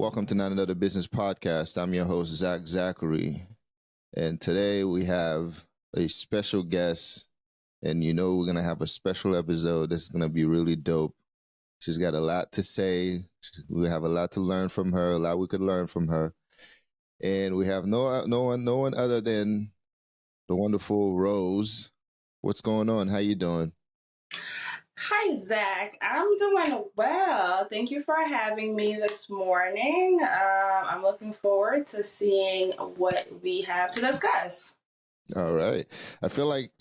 Welcome to Not Another Business Podcast. I'm your host, Zach Zachary. And today we have a special guest. And we're going to have a special episode that's going to be really dope. She's got a lot to say. We have a lot to learn from her, a lot we could learn from her. And we have no one other than the wonderful Rose. What's going on? How you doing? Hi, Zach. I'm doing well. Thank you for having me this morning. I'm looking forward to seeing what we have to discuss. All right. I feel like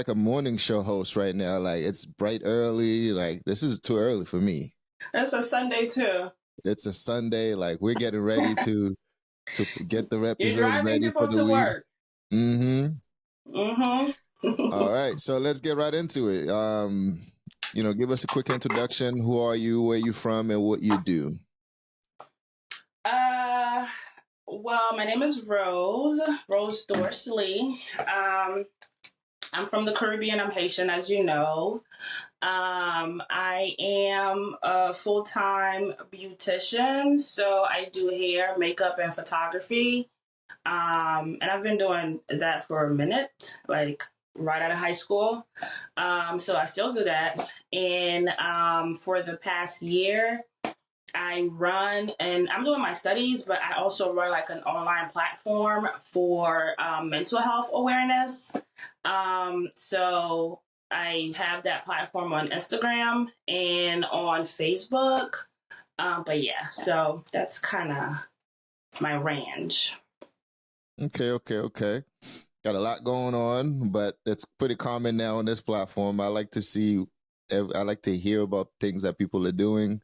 a morning show host right now. Like it's bright early. Like this is too early for me. It's a Sunday too. It's a Sunday. Like we're getting ready to get the episodes You're driving ready people for the to week. work. All right. So let's get right into it. Give us a quick introduction. Who are you? Where you from? And what you do? Well, my name is Rose Dorsley. I'm from the Caribbean. I'm Haitian, as you know. I am a full-time beautician, so I do hair, makeup, and photography. And I've been doing that for a minute, like right out of high school. So I still do that. And for the past year, I run, and I'm doing my studies, but I also run like an online platform for mental health awareness. So I have that platform on Instagram and on Facebook. But yeah, so that's kind of my range. Okay. Got a lot going on, but it's pretty common now on this platform. I like to hear about things that people are doing.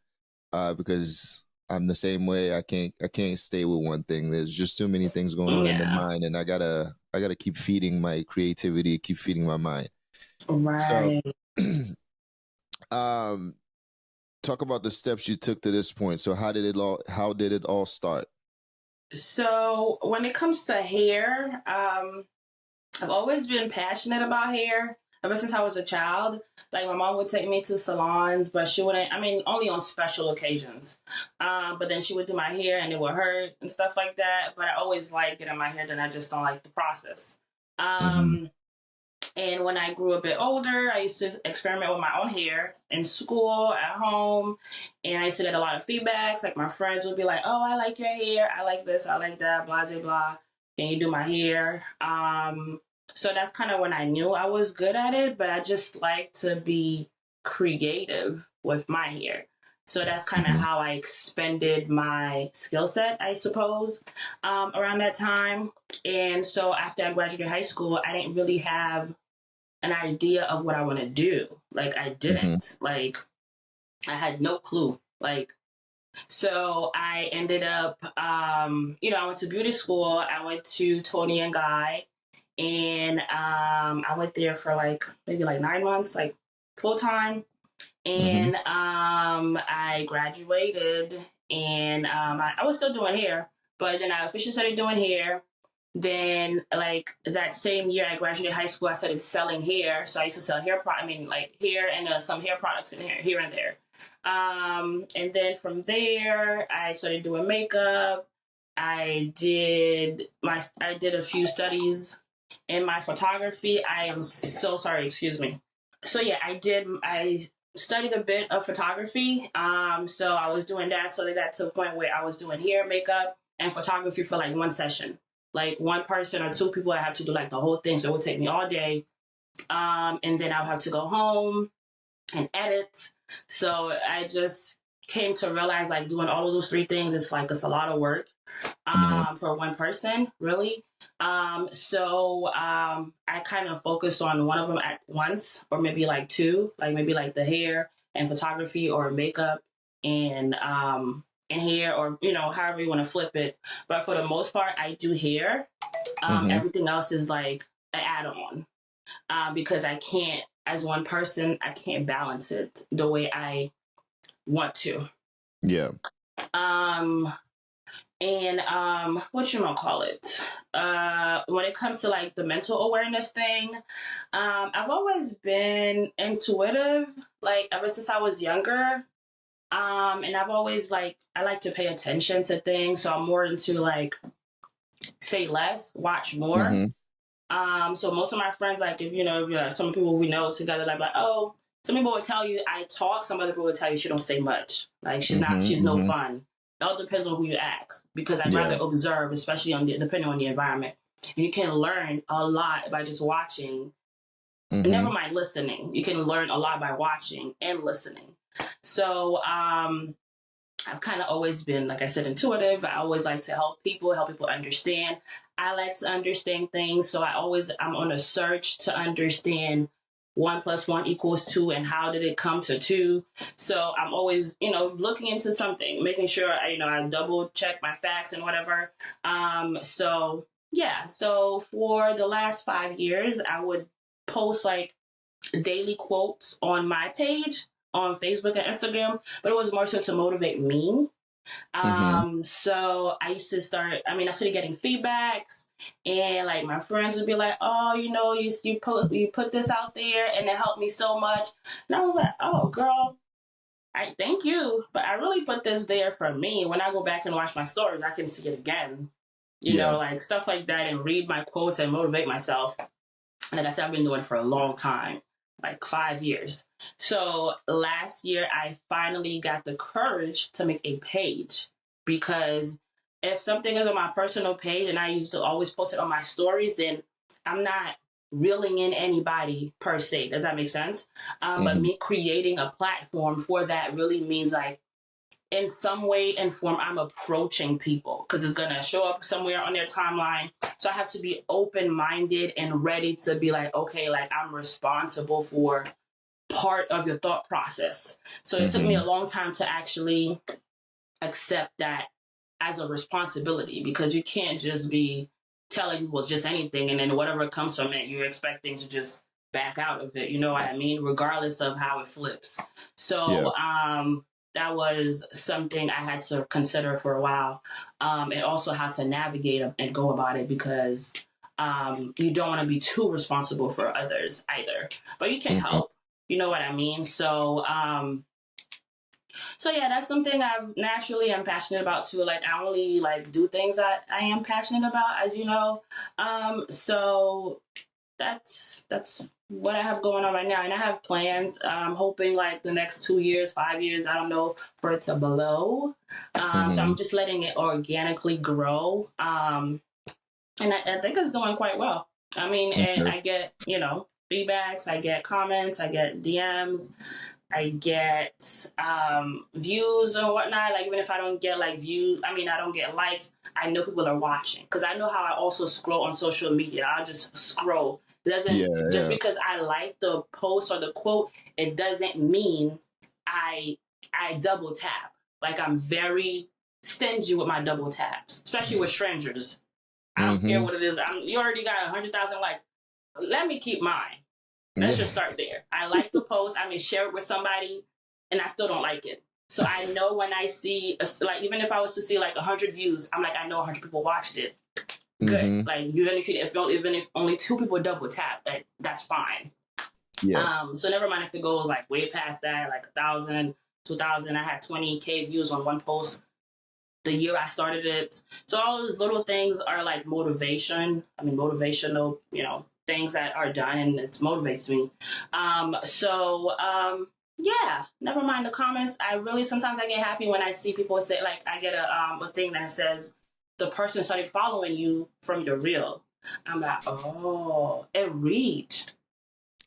Because I'm the same way. I can't stay with one thing. There's just too many things going on in the mind, and I gotta keep feeding my creativity, keep feeding my mind. Right. So, talk about the steps you took to this point. So how did it all start? So when it comes to hair, I've always been passionate about hair ever since I was a child. Like my mom would take me to salons, but she wouldn't, only on special occasions. But then she would do my hair and it would hurt and stuff like that. But I always liked getting my hair done. I just don't like the process. And when I grew a bit older, I used to experiment with my own hair in school, at home. And I used to get a lot of feedbacks. Like my friends would be like, oh, I like your hair. I like this. I like that. Blah, blah, blah. Can you do my hair? So that's kind of when I knew I was good at it. But I just like to be creative with my hair. So that's kind of how I expended my skill set, I suppose, around that time. And so after I graduated high school, I didn't really have an idea of what I want to do. Like I didn't. Like I had no clue. So I ended up, I went to beauty school. I went to Tony and Guy, and I went there for maybe 9 months, full time. And I graduated, and I was still doing hair, but then I officially started doing hair. Then, that same year I graduated high school, I started selling hair. So I used to sell hair, hair and some hair products in here and there. And then from there, I started doing makeup. I did a few studies in my photography. I am so sorry, excuse me. So yeah, I studied a bit of photography. So I was doing that. So they got to the point where I was doing hair, makeup, and photography for one session. Like one person or two people, I have to do the whole thing. So it would take me all day. And then I'll have to go home and edit. So I just came to realize doing all of those three things, it's a lot of work for one person, really. So I kind of focused on one of them at once, or maybe two, maybe the hair and photography, or makeup and hair, or however you want to flip it. But for the most part, I do hair. Everything else is an add-on, because I can't, as one person, I can't balance it the way I want to. Yeah. And what you gonna call it? When it comes to the mental awareness thing, I've always been intuitive, ever since I was younger. And I've always I like to pay attention to things, so I'm more into say less, watch more. Mm-hmm. So most of my friends, like if like some people we know together, like oh, some people would tell you I talk, some other people would tell you she don't say much. Like she's Mm-hmm. no Mm-hmm. fun. It all depends on who you ask, because I'd rather Yeah. observe, especially depending on the environment. And you can learn a lot by just watching. Never Mm-hmm. mind listening. You can learn a lot by watching and listening. So I've kind of always been, like I said, intuitive. I always like to help people understand. I like to understand things. So I'm on a search to understand 1 + 1 = 2 and how did it come to 2. So I'm always, looking into something, making sure, I double check my facts and whatever. So yeah. So for the last 5 years, I would post daily quotes on my page on Facebook and Instagram, but it was more so to motivate me. Mm-hmm. So I used to I started getting feedbacks, and like my friends would be like, oh, you put this out there and it helped me so much. And I was like, oh girl, I thank you, but I really put this there for me. When I go back and watch my stories, I can see it again. Yeah. Like stuff like that, and read my quotes and motivate myself. Like I said, I've been doing it for a long time, like 5 years. So last year, I finally got the courage to make a page, because if something is on my personal page and I used to always post it on my stories, then I'm not reeling in anybody per se. Does that make sense? But Mm-hmm. me creating a platform for that really means in some way and form, I'm approaching people because it's going to show up somewhere on their timeline. So I have to be open minded and ready to be like, okay, like I'm responsible for part of your thought process. So it took me Mm-hmm. a long time to actually accept that as a responsibility, because you can't just be telling people just anything and then whatever comes from it, you're expecting to just back out of it. You know what I mean? Regardless of how it flips. Yeah. So, that was something I had to consider for a while, and also how to navigate and go about it, because you don't want to be too responsible for others either, but you can Mm-hmm. help. You know what I mean? So yeah, that's something I've naturally am passionate about too. Like I only do things that I am passionate about, as you know. So that's what I have going on right now, and I have plans. I'm hoping like the next 2 years, 5 years, I don't know, for it to blow. So Mm-hmm. I'm just letting it organically grow. And I think it's doing quite well. I mean, and Okay. I get feedbacks, I get comments, I get DMs, I get views and whatnot. Like even if I don't get views, I don't get likes. I know people are watching, because I know how I also scroll on social media. I'll just scroll. It doesn't Yeah. just Yeah. because I like the post or the quote, it doesn't mean I I double tap. Like I'm very stingy with my double taps, especially with strangers. I don't care Mm-hmm. what it is. You already got 100,000 likes. Let me keep mine. Let's Yeah. just start there. I like the post. I may share it with somebody, and I still don't like it. So I know when I see, even if I was to see 100 views, I'm like, I know 100 people watched it. Good. Mm-hmm. Like even if only 2 people double tap, that's fine. Yeah. So never mind if it goes way past that, like 1,000, 2,000. I had 20K views on one post the year I started it. So all those little things are like motivation. Motivational, things that are done, and it motivates me. Yeah, never mind the comments. I really sometimes I get happy when I see people say I get a thing that says the person started following you from your reel. I'm like, oh, it reached.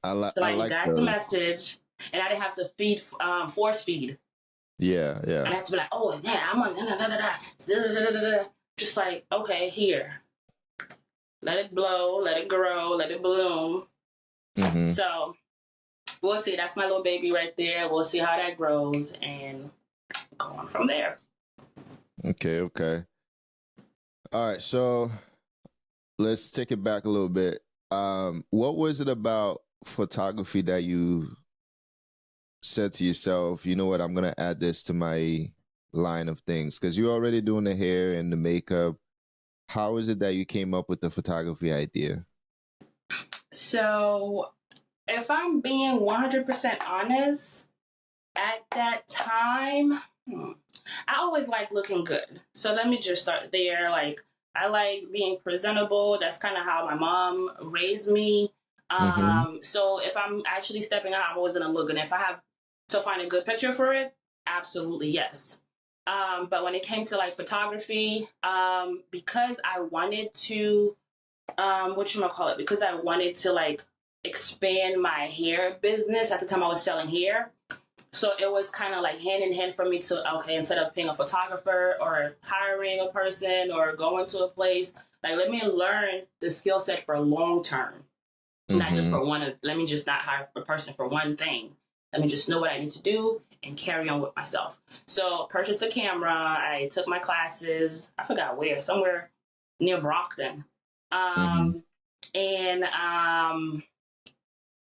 I Somebody like got the those. message, and I didn't have to force feed. Yeah. Yeah. And I have to be like, oh, yeah, I'm on, just like, okay, here, let it blow, let it grow, let it bloom. Mm-hmm. So we'll see. That's my little baby right there. We'll see how that grows and go on from there. Okay. Okay. All right. So let's take it back a little bit. What was it about photography that you said to yourself, you know what, I'm gonna add this to my line of things? Because you're already doing the hair and the makeup. How is it that you came up with the photography idea? So if I'm being 100% honest, At that time, I always like looking good. So let me just start there. Like, I like being presentable. That's kind of how my mom raised me. Mm-hmm. So if I'm actually stepping out, I'm always gonna look good. And if I have to find a good picture for it, absolutely yes. But when it came to like photography, because I wanted to, because I wanted to like expand my hair business. At the time, I was selling hair. So it was kind of like hand in hand for me to, okay, instead of paying a photographer or hiring a person or going to a place, like let me learn the skill set for long term, not just Mm-hmm. for let me just not hire a person for one thing. Let me just know what I need to do and carry on with myself. So purchase a camera. I took my classes. I forgot where, somewhere near Brockton. Mm-hmm. Um, and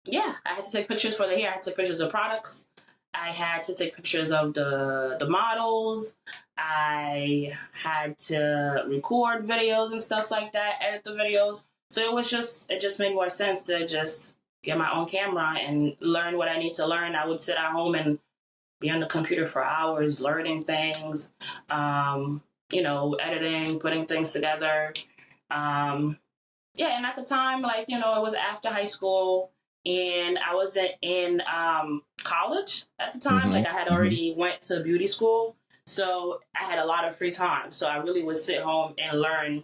yeah, I had to take pictures for the hair. I had to take pictures of products. I had to take pictures of the models. I had to record videos and stuff like that, edit the videos. So it just made more sense to just get my own camera and learn what I need to learn. I would sit at home and be on the computer for hours learning things, um, editing, putting things together. Um, yeah, and at the time, like, it was after high school and I was in college at the time. Mm-hmm. Like I had Mm-hmm. already went to beauty school. So I had a lot of free time. So I really would sit home and learn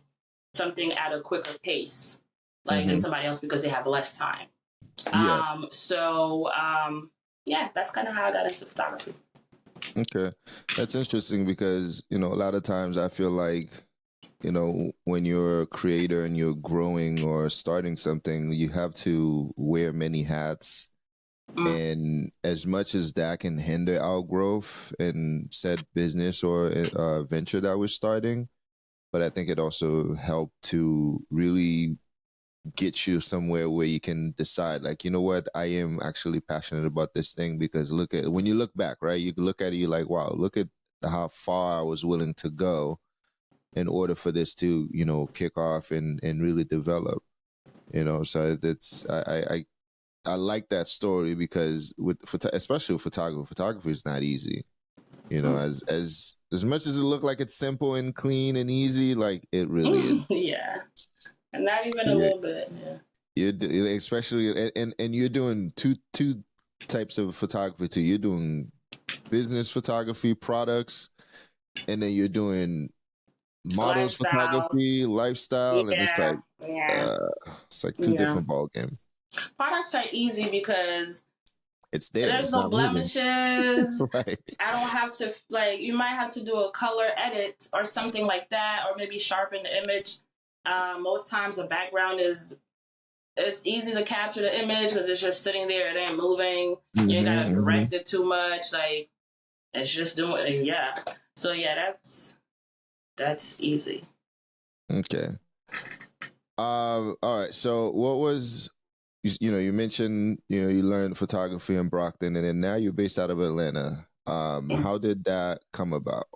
something at a quicker pace, like than Mm-hmm. somebody else because they have less time. Yeah. Yeah, that's kind of how I got into photography. Okay. That's interesting because, a lot of times I feel like, when you're a creator and you're growing or starting something, you have to wear many hats. Mm. And as much as that can hinder our growth in said business or venture that we're starting, but I think it also helped to really get you somewhere where you can decide, like, you know what, I am actually passionate about this thing. Because when you look back, right, you look at it, you're like, wow, look at how far I was willing to go in order for this to, kick off and really develop. So that's I like that story because especially with photography is not easy. Mm. As much as it look like it's simple and clean and easy, like it really is. Yeah, and not even a Yeah, little bit. Yeah. especially and you're doing two types of photography too. You're doing business photography, products, and then you're doing models Lifestyle. photography, lifestyle, and Yeah, yeah, uh it's like two yeah. different ball games. Products are easy because It's there. there's It's no not moving. blemishes. Right. I don't have to like. You might have to do a color edit or something like that, or maybe sharpen the image. Most times, the background is it's easy to capture the image because it's just sitting there. It ain't moving. You ain't gotta Mm-hmm. correct it too much. Like it's just doing. Yeah. So yeah, that's easy. Okay. All right. So, what was you mentioned you learned photography in Brockton, and then now you're based out of Atlanta. How did that come about?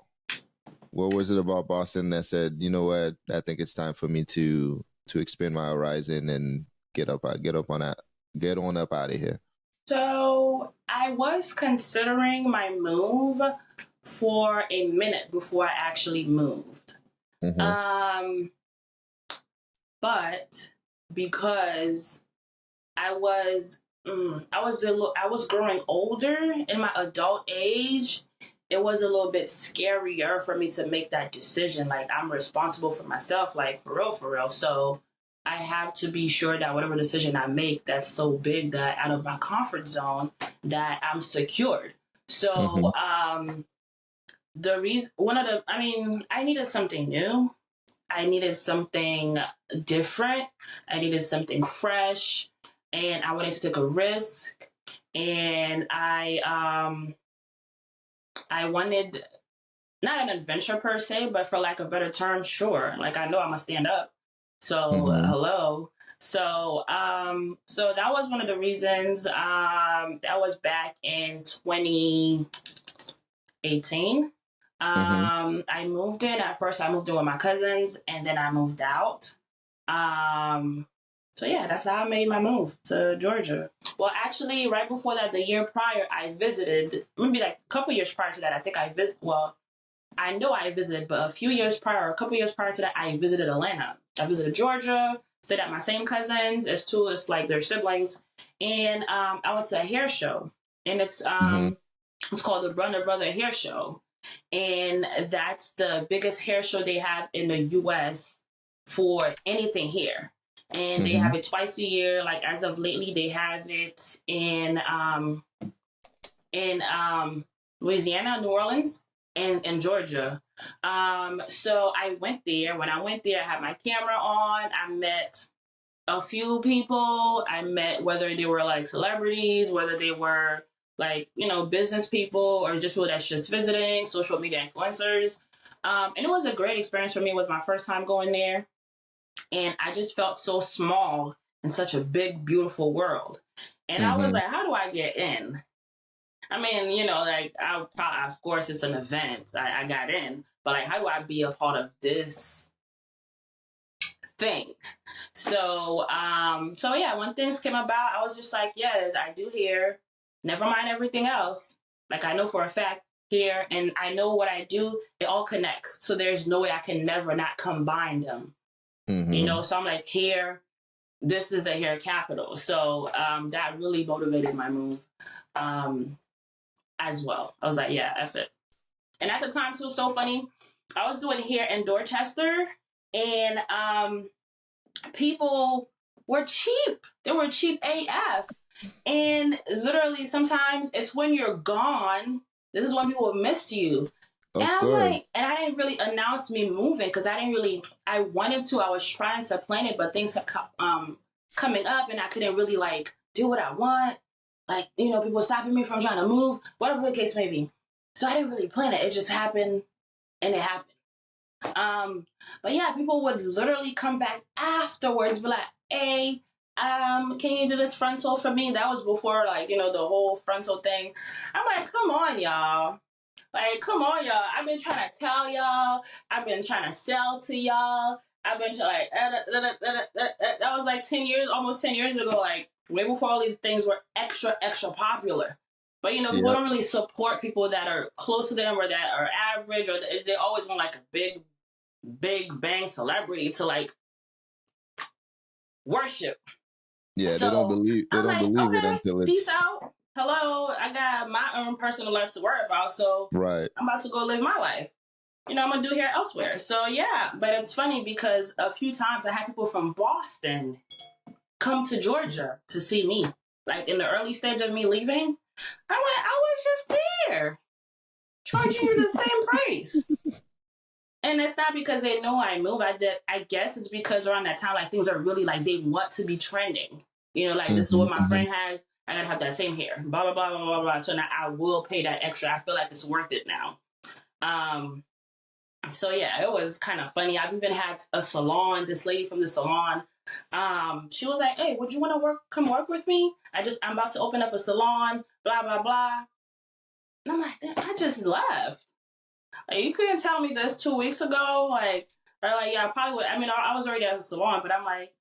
What was it about Boston that said, you know what, I think it's time for me to expand my horizon and get on up out of here. So I was considering my move for a minute before I actually moved. Mm-hmm. Um, but because I was I was growing older in my adult age, it was a little bit scarier for me to make that decision. Like I'm responsible for myself, like for real, for real. So I have to be sure that whatever decision I make that's so big that out of my comfort zone that I'm secured. Mm-hmm. So the reason one of the I mean, I needed something new. I needed something different. I needed something fresh, and I wanted to take a risk. And I wanted not an adventure per se, but for lack of better term, sure. Like I know I'm gonna stand up. So Mm-hmm. hello. So that was one of the reasons. That was back in 2018. Mm-hmm. I moved in. At first, I moved in with my cousins, and then I moved out. Um, So yeah, that's how I made my move to Georgia. Well, actually, right before that, the year prior, I visited. Maybe like a couple years prior to that, I think I visited. Well, I know I visited, but a few years prior, a couple years prior to that, I visited Atlanta. I visited Georgia, stayed at my same cousins. It's like their siblings, and I went to a hair show, and Mm-hmm. it's called the Brother Brother Hair Show, and that's the biggest hair show they have in the U.S. for anything here. And they Mm-hmm. have it twice a year. Like as of lately, they have it in Louisiana, New Orleans, and Georgia. So I went there. When I went there, I had my camera on. I met a few people. I met whether they were like celebrities, whether they were like, business people or just people that's just visiting, social media influencers. And it was a great experience for me. It was my first time going there. And I just felt so small in such a big, beautiful world. And I was Mm-hmm. like, how do I get in? I mean, like I probably, of course, it's an event. I got in, but like, how do I be a part of this thing? So yeah, when things came about, I was just like, yeah, I do hair. Never mind everything else. Like I know for a fact here, and I know what I do. It all connects. So there's no way I can never not combine them. Mm-hmm. So I'm like, here, this is the hair capital. So that really motivated my move as well. I was like, yeah, F it. And at the time, too, it was so funny. I was doing hair in Dorchester, and people were cheap. They were cheap AF. And literally, sometimes it's when you're gone. This is when people miss you. And Of I'm like, course. and I didn't really announce me moving because I didn't really, I wanted to, I was trying to plan it, but things kept coming up and I couldn't really like do what I want. Like, people stopping me from trying to move, whatever the case may be. So I didn't really plan it. It just happened and it happened. But yeah, people would literally come back afterwards, be like, "Hey, can you do this frontal for me?" That was before, like, the whole frontal thing. I'm like, "Come on, y'all! Like, come on, y'all! I've been trying to tell y'all. I've been trying to sell to y'all. I've been like, that was like 10 years, almost 10 years ago. Like, way before all these things were extra, extra popular." But people Yeah. don't really support people that are close to them or that are average, or they always want like a big bang celebrity to like worship. Yeah. They don't So believe. They I'm don't like, believe it okay, until peace it's out. Hello, I got my own personal life to worry about, so right. I'm about to go live my life. I'm gonna do hair elsewhere. So yeah, but it's funny because a few times I had people from Boston come to Georgia to see me. Like in the early stage of me leaving, I'm like, I was just there charging you the same price. And it's not because they know I move. I guess it's because around that time, like things are really like they want to be trending. Like this is what my Mm-hmm. friend has. I gotta have that same hair. Blah blah blah blah blah blah. So now I will pay that extra. I feel like it's worth it now. Um. So yeah, it was kind of funny. I've even had a salon. This lady from the salon. She was like, "Hey, would you want to come work with me? I'm about to open up a salon. Blah blah blah." And I'm like, I just left. Like, you couldn't tell me this 2 weeks ago, or like, yeah, I probably would. I mean, I was already at the salon, but I'm like,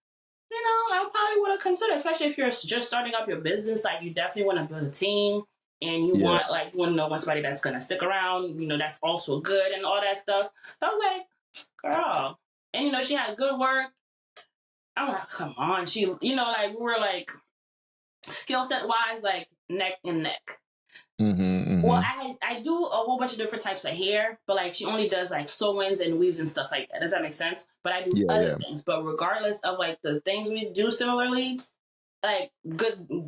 I probably would have considered, especially if you're just starting up your business. Like, you definitely want to build a team, and Yeah. you want to know somebody that's gonna stick around. That's also good and all that stuff. So I was like, girl, and she had good work. I'm like, come on, like we were like skill set wise, like neck and neck. Mm-hmm. Well, Mm-hmm. I do a whole bunch of different types of hair, but like she only does like sew-ins and weaves and stuff like that. Does that make sense? But I do Yeah. other Yeah. things. But regardless of like the things we do similarly, like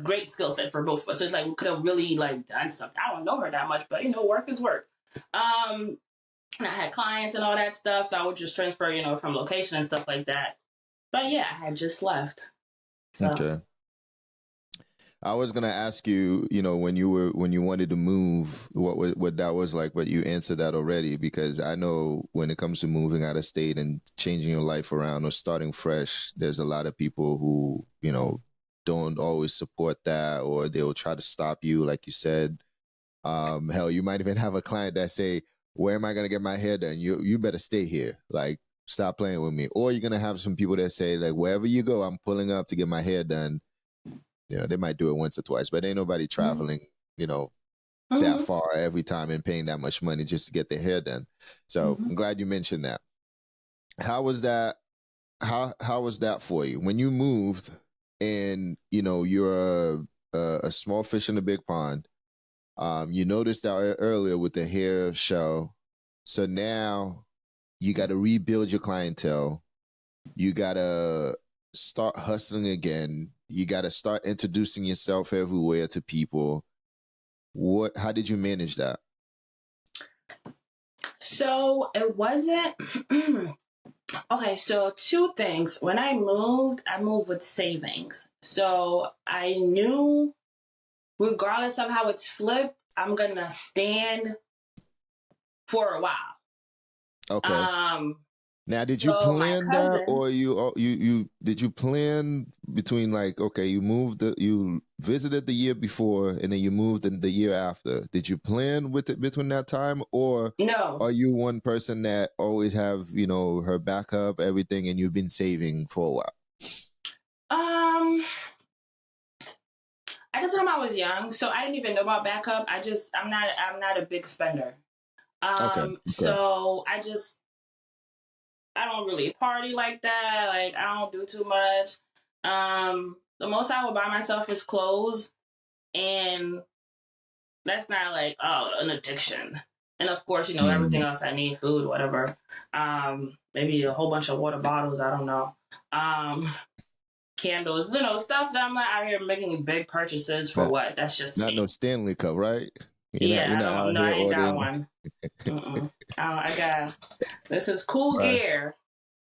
great skill set for both of us. So it's like we could have really like done something. I don't know her that much, but work is work. And I had clients and all that stuff, so I would just transfer, from location and stuff like that. But yeah, I had just left. So Okay. I was gonna ask you, when you wanted to move, what that was like, but you answered that already because I know when it comes to moving out of state and changing your life around or starting fresh, there's a lot of people who don't always support that or they'll try to stop you, like you said. Hell, you might even have a client that say, "Where am I gonna get my hair done? You better stay here." Like stop playing with me. Or you're gonna have some people that say like, wherever you go, I'm pulling up to get my hair done. You know, they might do it once or twice, but ain't nobody traveling, you know, that far every time and paying that much money just to get their hair done. So I'm glad you mentioned that. How was that? How was that for you when you moved? And you know, you're a small fish in a big pond. You noticed that earlier with the hair show. So now you got to rebuild your clientele. You got to start hustling again. You got to start introducing yourself everywhere to people. How did you manage that? So it wasn't okay, so two things. When I moved with savings. So I knew regardless of how it's flipped, I'm gonna stand for a while. Okay. Now, did you So my plan that, cousin, or you did you plan between like, okay, you visited the year before and then you moved in the year after? Did you plan with it between that time, or no. are you one person that always have, you know, her backup everything and you've been saving for a while? Um at the time I was young, so I didn't even know about backup. I'm not a big spender. Okay. Okay. So I don't really party like that. Like I don't do too much. The most I will buy myself is clothes, and that's not like an addiction. And of course, you know everything Mm-hmm. else I need, food, whatever. Maybe a whole bunch of water bottles. I don't know. Candles, you know, stuff that I'm not out here making big purchases for. Not, What? That's just not no me. Stanley Cup, right? You're Yeah, I not don't. out No, here I ain't got ordering. one. I got. This is cool Right. gear.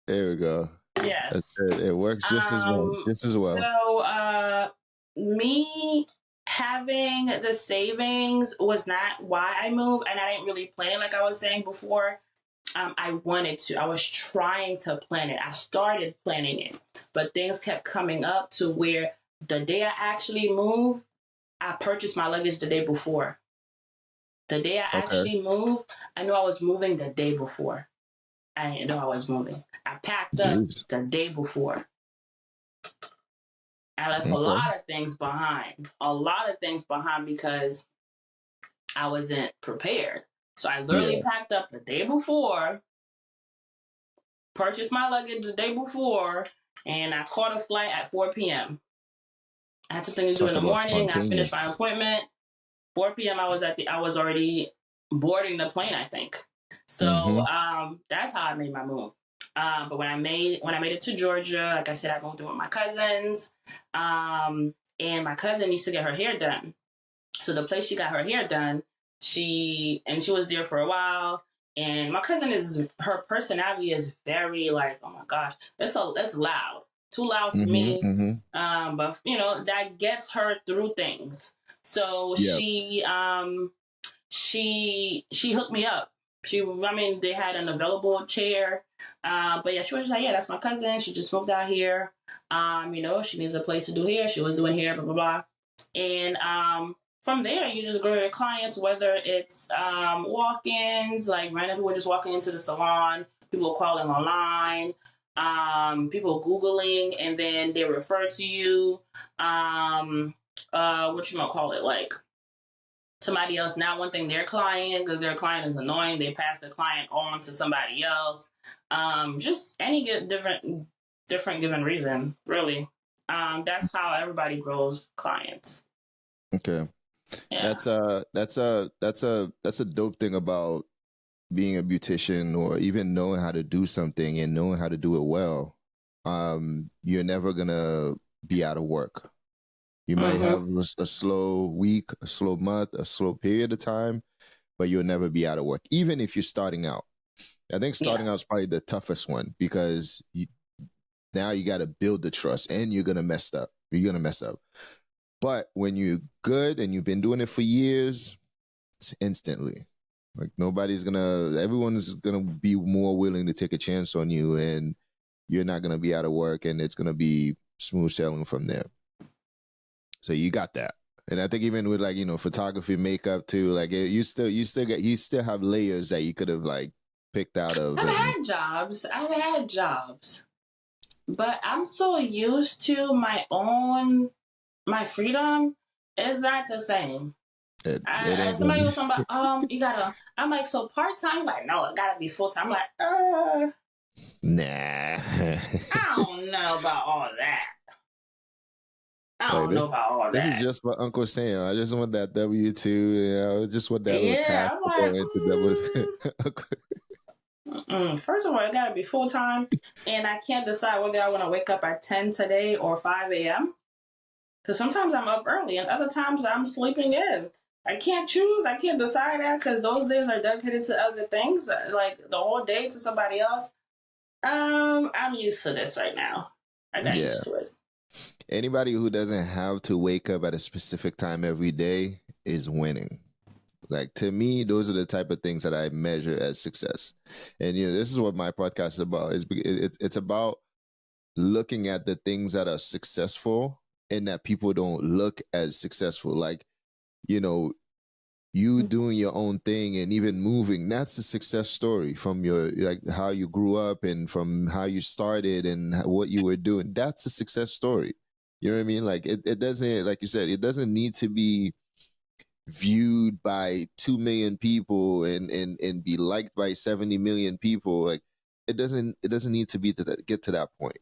There we go. That's Yes. it. It works just as well. Just as well. So me having the savings was not why I moved, and I didn't really plan it like I was saying before. I wanted to. I was trying to plan it. I started planning it, but things kept coming up to where the day I actually moved, I purchased my luggage the day before. The day I Okay. actually moved, I knew I was moving the day before. I didn't know I was moving. I packed up Jeez. the day before. I left a Okay. lot of things behind. A lot of things behind because I wasn't prepared. So I literally Yeah. packed up the day before, purchased my luggage the day before, and I caught a flight at 4 p.m. I had something to do in Talk the about morning. I finished my spontaneous. appointment. 4 p.m. I was already boarding the plane, I think. So Mm-hmm. that's how I made my move. But when I made it to Georgia, like I said, I moved in with my cousins. And my cousin used to get her hair done. So the place she got her hair done, she was there for a while. And my cousin her personality is very like, oh my gosh, that's loud, too loud for Mm-hmm. me. Mm-hmm. But you know that gets her through things. So Yeah. she hooked me up. I mean, they had an available chair. But yeah, she was just like, yeah, that's my cousin. She just moved out here. You know, she needs a place to do hair. She was doing hair, blah blah blah. And from there, you just grow your clients, whether it's walk-ins, like random people just walking into the salon, people calling online, people Googling, and then they refer to you. What you might call it, like somebody else not wanting their client because their client is annoying. They pass the client on to somebody else. Just any different given reason, really. That's how everybody grows clients. Okay. Yeah. That's a dope thing about being a beautician or even knowing how to do something and knowing how to do it well. You're never gonna be out of work. You might Mm-hmm. have a slow week, a slow month, a slow period of time, but you'll never be out of work, even if you're starting out. I think Yeah. starting out is probably the toughest one because now you got to build the trust and you're going to mess up. You're going to mess up. But when you're good and you've been doing it for years, it's instantly. Like everyone's going to be more willing to take a chance on you and you're not going to be out of work and it's going to be smooth sailing from there. So you got that. And I think even with like, you know, photography, makeup too, like you still have layers that you could have like picked out of? I've And had jobs. I've had jobs. But I'm so used to my freedom. It's not the same. it ain't gonna Somebody be. was talking about, you gotta, I'm like, so part time? Like, no, it gotta be full time. I'm like, Nah. I don't know about all that. I Like don't know about all this is that. just what Uncle Sam. I just want that W-2. You know, just want that little Yeah, tax I'm to go like, into double. first of all, it gotta be full time, and I can't decide whether I want to wake up at 10 today or 5 a.m. Because sometimes I'm up early, and other times I'm sleeping in. I can't choose. I can't decide that because those days are dedicated to other things, like the whole day to somebody else. I'm used to this right now. I got Yeah. used to it. Anybody who doesn't have to wake up at a specific time every day is winning. Like to me, those are the type of things that I measure as success. And this is what my podcast is about. It's about looking at the things that are successful and that people don't look as successful. Like, you know, you doing your own thing and even moving, that's a success story from your, like, how you grew up and from how you started and what you were doing. That's a success story. You know what I mean? Like it doesn't, like you said, it doesn't need to be viewed by 2 million people and be liked by 70 million people. Like it doesn't need to be to that, get to that point.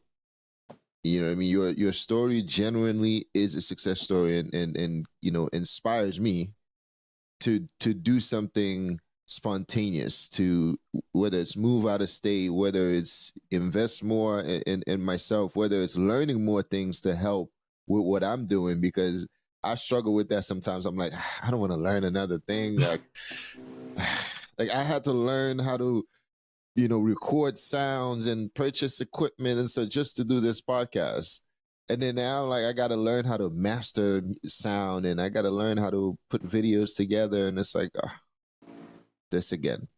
You know what I mean? Your story genuinely is a success story and inspires me to do something spontaneous, to whether it's move out of state, whether it's invest more in myself, whether it's learning more things to help with what I'm doing, because I struggle with that sometimes. I'm like, I don't want to learn another thing. Like I had to learn how to record sounds and purchase equipment and so just to do this podcast. And then now, like, I got to learn how to master sound and I got to learn how to put videos together. And it's like, this again.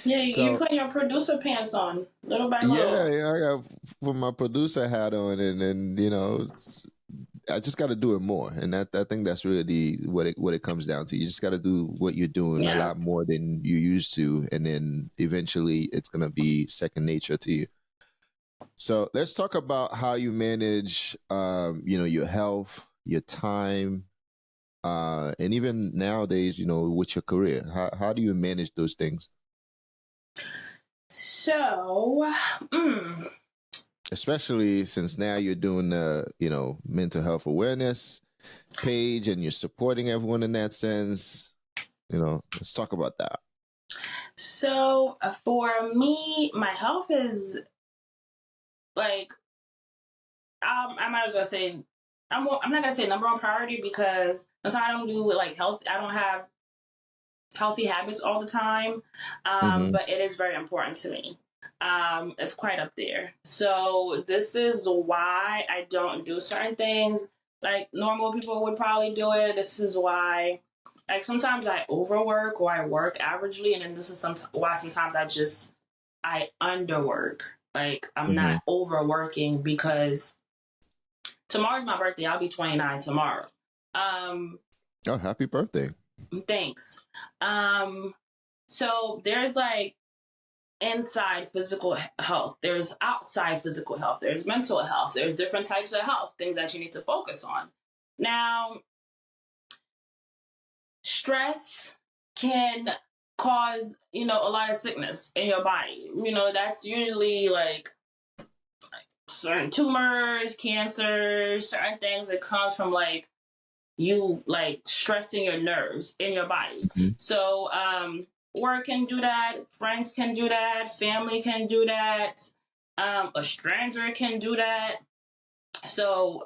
Yeah, you So, put your producer pants on, little by yeah, little. I got put my producer hat on and I just got to do it more. And I think that's really what it comes down to. You just got to do what you're doing a Yeah. lot more than you used to. And then eventually it's going to be second nature to you. So let's talk about how you manage, your health, your time, and even nowadays, with your career. How do you manage those things? So, Especially since now you're doing the, mental health awareness page and you're supporting everyone in that sense. Let's talk about that. so for me, my health is like, I might as well say, I'm not gonna say number one priority because sometimes I don't do like health. I don't have healthy habits all the time, Mm-hmm. but it is very important to me. It's quite up there. So this is why I don't do certain things like normal people would probably do it. This is why, like sometimes I overwork or I work averagely, and then this is why sometimes I underwork. Like I'm Mm-hmm. not overworking because tomorrow's my birthday. I'll be 29 tomorrow. Oh, happy birthday. Thanks. So there's like inside physical health, there's outside physical health, there's mental health, there's different types of health, things that you need to focus on. Now, stress can cause, a lot of sickness in your body. That's usually like certain tumors, cancers, certain things that comes from like you like stressing your nerves in your body. Mm-hmm. So work can do that, friends can do that, family can do that, a stranger can do that. So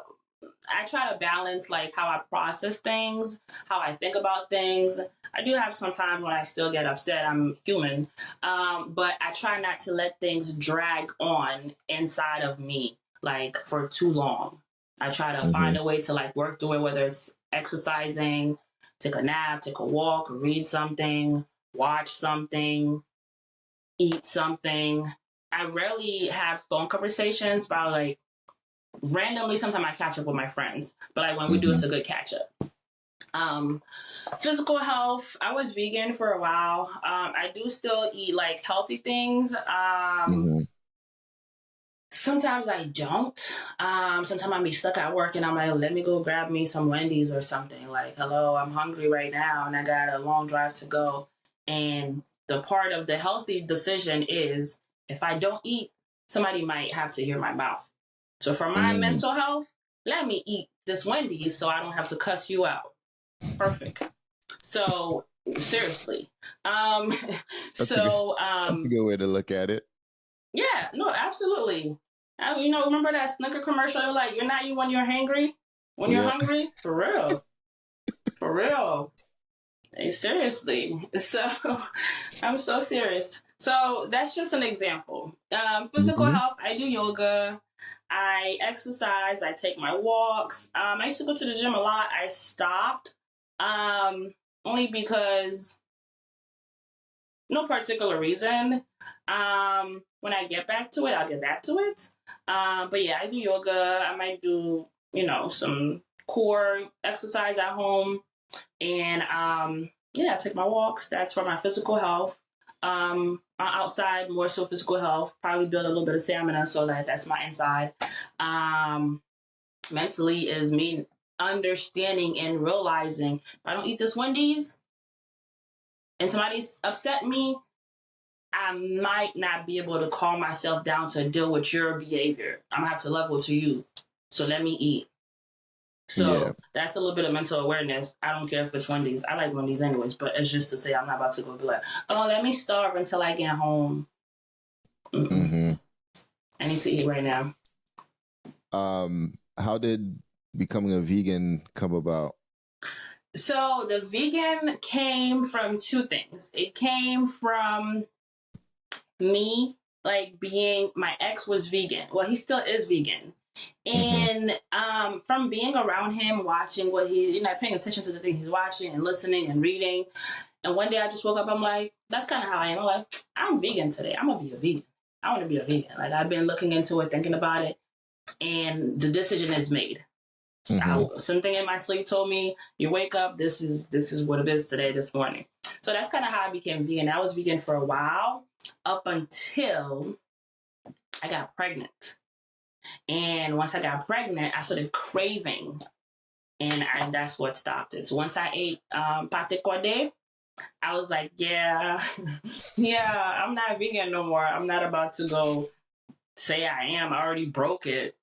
I try to balance like how I process things, how I think about things. I do have some times when I still get upset. I'm human. But I try not to let things drag on inside of me like for too long. I try to Mm-hmm. find a way to like work through it, whether it's exercising, take a nap, take a walk, read something, watch something, eat something. I rarely have phone conversations, but like randomly sometimes I catch up with my friends. But like when we do, Mm-hmm. it's a good catch up. Um, Physical health. I was vegan for a while. I do still eat like healthy things. Mm-hmm. Sometimes I don't. Sometimes I'm be stuck at work and I'm like, let me go grab me some Wendy's or something. Like, hello, I'm hungry right now and I got a long drive to go. And the part of the healthy decision is if I don't eat, somebody might have to hear my mouth. So for my Mm-hmm. mental health, let me eat this Wendy's so I don't have to cuss you out. Perfect. So seriously. Um, That's a good. so That's a good way to look at it. yeah, no, absolutely. You know, remember that Snicker commercial? They were like, "You're not you when you're hungry. When you're Yeah. hungry, for real, for real." Hey, seriously. So, I'm so serious. So that's just an example. Physical Mm-hmm. health. I do yoga. I exercise. I take my walks. I used to go to the gym a lot. I stopped. Um, Only because no particular reason. When I get back to it, I'll get back to it. But yeah, I do yoga. I might do, some core exercise at home. And yeah, I take my walks. That's for my physical health. Outside, more so physical health. Probably build a little bit of stamina so that's my inside. Um, Mentally is me understanding and realizing if I don't eat this Wendy's and somebody's upset me, I might not be able to calm myself down to deal with your behavior. I'm gonna have to level to you. So let me eat. Yeah. So that's a little bit of mental awareness. I don't care if it's Wendy's. I like Wendy's anyways, but it's just to say I'm not about to go be like, oh, let me starve until I get home. Mm-mm. Mm-hmm. I need to eat right now. How did becoming a vegan come about? So the vegan came from two things. It came from me like being my ex was vegan. Well, he still is vegan. Mm-hmm. And from being around him, watching what paying attention to the things he's watching and listening and reading. And one day I just woke up, I'm like, that's kind of how I am. I'm like, I'm vegan today. I'm going to be a vegan. I want to be a vegan. Like, I've been looking into it, thinking about it, and the decision is made. Mm-hmm. Something in my sleep told me, you wake up, this is what it is today, this morning. So that's kind of how I became vegan. I was vegan for a while, up until I got pregnant. And once I got pregnant, I started craving, and that's what stopped it. So once I ate pate corde, I was like, yeah, yeah, I'm not vegan no more. I'm not about to go say I am. I already broke it.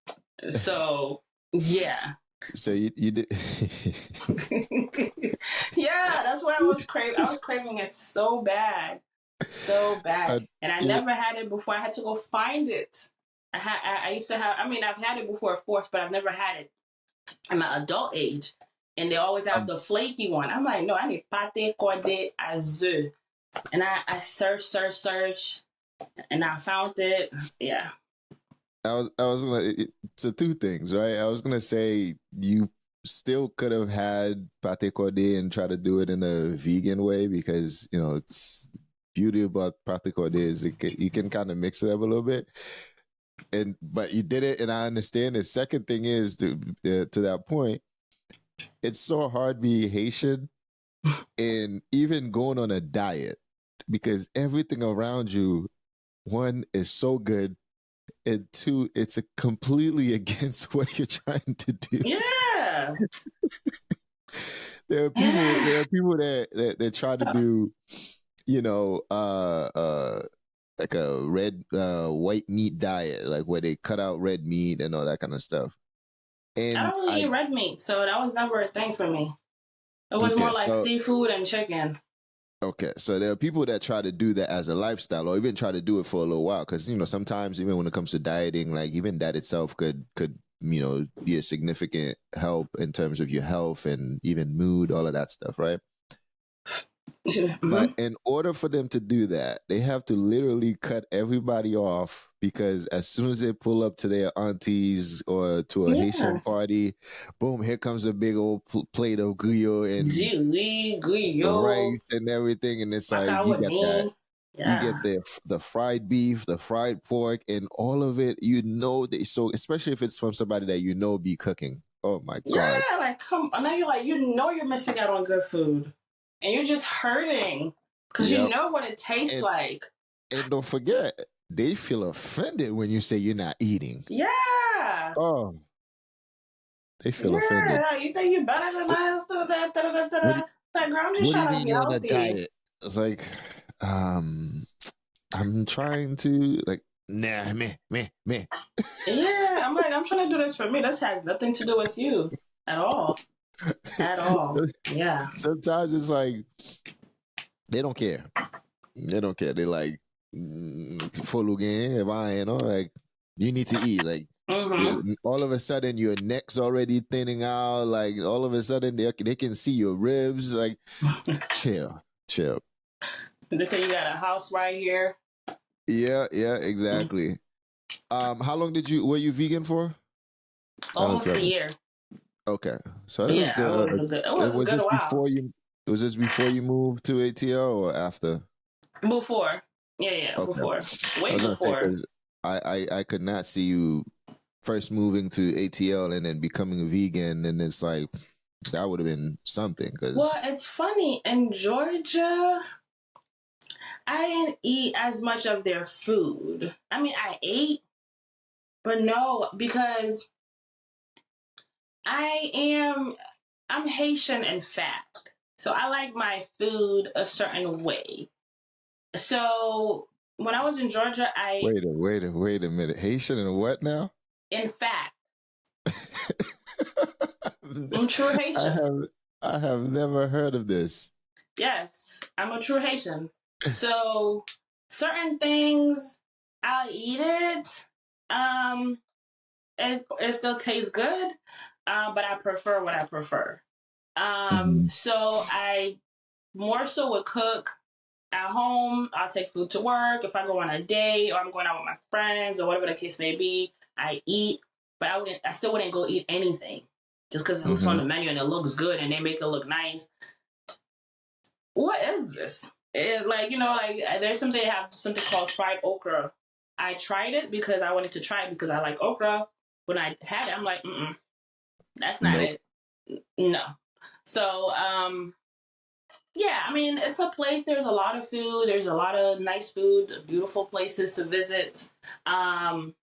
So, yeah. So you did. Yeah, that's what I was craving. I was craving it so bad. So bad. uh, And I yeah, never had it before. I had to go find it. I used to have, I mean, I've had it before, of course, but I've never had it in my adult age. And they always have um, the flaky one. I'm like, no, I need pate corde azul. And I search, and I found it. Yeah. I was gonna. So two things, right? I was gonna say you still could have had pate corde and try to do it in a vegan way because it's beauty about pate corde is you can kind of mix it up a little bit, and but you did it, and I understand. The second thing is to that point, it's so hard being Haitian and even going on a diet because everything around you, one is so good, and two, it's a completely against what you're trying to do. Yeah. There are people. There are people that try to do, you know, like a red white meat diet, like where they cut out red meat and all that kind of stuff. I And don't really eat red meat, so that was never a thing for me. It was okay, more like seafood and chicken. so there are people that try to do that as a lifestyle, or even try to do it for a little while, because sometimes even when it comes to dieting, like even that itself could be a significant help in terms of your health and even mood, all of that stuff, right? Mm-hmm. But in order for them to do that, they have to literally cut everybody off because as soon as they pull up to their aunties or to a Haitian Yeah. party, boom, here comes a big old plate of guyo and Zili, guyo, rice and everything. And it's like, you get that. macaroni. You get Yeah. the fried beef, the fried pork, and all of it, so especially if it's from somebody that be cooking. Oh my Yeah, God. like come on. Now you're like, you're missing out on good food. And you're just hurting because you Yep. know what it tastes And like. and don't forget, they feel offended when you say you're not eating. Yeah. Oh, they feel offended. Yeah. You think you're better than What us? Da, da, da, da, da, what do da. you, Like, girl, I'm just what do you trying to mean be you're on a healthy. diet? It's like, um, I'm trying to like nah me. Yeah. I'm like, I'm trying to do this for me. This has nothing to do with you at all. At all. Yeah. Sometimes it's like they don't care. They don't care. They like follow game if I ain't know like you need to eat like Mm-hmm. all of a sudden your neck's already thinning out like all of a sudden they can see your ribs like chill. They say you got a house right here. Yeah, exactly. How long were you vegan for? I don't Almost a remember. year. Okay, so that was Yeah, good. it was a Was good this while. before you? Was this before you moved to ATL or after? Before. Yeah, Okay, before. I Way was gonna say before. because I could not see you first moving to ATL and then becoming a vegan, and it's like that would have been something. Well, Because it's funny. In Georgia, I didn't eat as much of their food. I mean, I ate, but no, because I'm Haitian and fat. So I like my food a certain way. So when I was in Georgia, wait a minute, Haitian and what now? in fact, I'm true I Haitian. have I have never heard of this. Yes, I'm a true Haitian. So certain things, I'll eat it. Um, it still tastes good, but I prefer what I prefer. Mhm. So I more so would cook at home. I'll take food to work. If I go on a date or I'm going out with my friends or whatever the case may be, I eat. But I still wouldn't go eat anything just because it's on Mhm. the menu and it looks good and they make it look nice. What is this? It, like there's something they have something called fried okra. I tried it because I wanted to try it because I like okra. When I had it, I'm like, that's not Nope. it. No. So yeah, I mean, it's a place. There's a lot of food. There's a lot of nice food, beautiful places to visit. Um,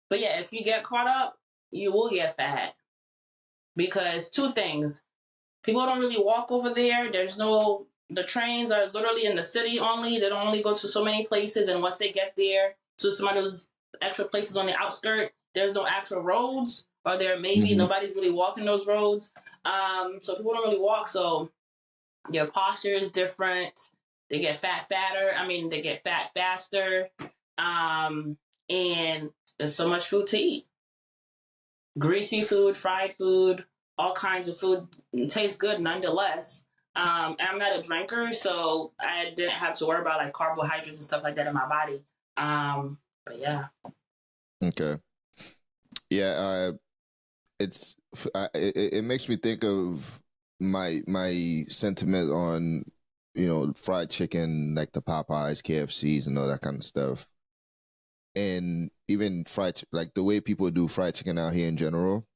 but yeah, if you get caught up, you will get fat because two things: people don't really walk over there. The trains are literally in the city only. They don't only go to so many places, and once they get there to some of those extra places on the outskirts, there's no actual roads, or there maybe Mhm. nobody's really walking those roads. So people don't really walk. So your posture is different. They get fatter. I mean, they get fat faster. And there's so much food to eat. Greasy food, fried food, all kinds of food. It tastes good nonetheless. And I'm not a drinker, so I didn't have to worry about like carbohydrates and stuff like that in my body. But yeah. Okay. Yeah. It's it makes me think of my sentiment on fried chicken like the Popeyes, KFCs, and all that kind of stuff, and even like the way people do fried chicken out here in general.